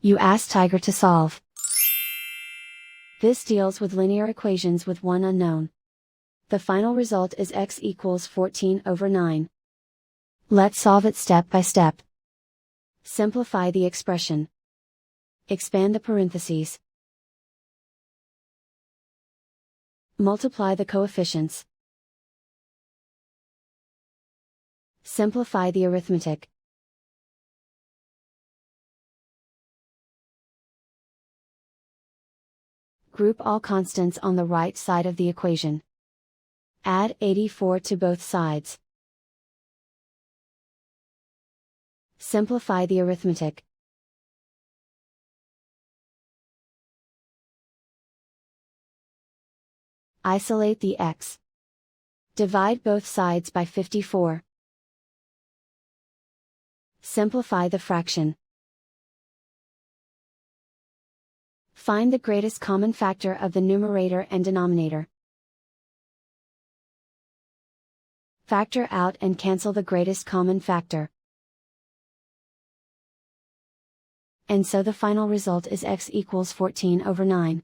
You ask Tiger to solve. This deals with linear equations with one unknown. The final result is x equals 14/9. Let's solve it step by step. Simplify the expression. Expand the parentheses. Multiply the coefficients. Simplify the arithmetic. Group all constants on the right side of the equation. Add 84 to both sides. Simplify the arithmetic. Isolate the x. Divide both sides by 54. Simplify the fraction. Find the greatest common factor of the numerator and denominator. Factor out and cancel the greatest common factor. And so the final result is x equals 14/9.